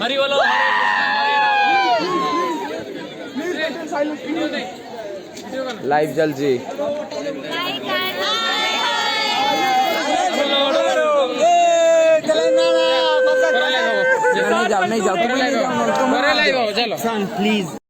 हरी बोलो लाइव चल जी नहीं जाओ नहीं जाओ चलो प्लीज।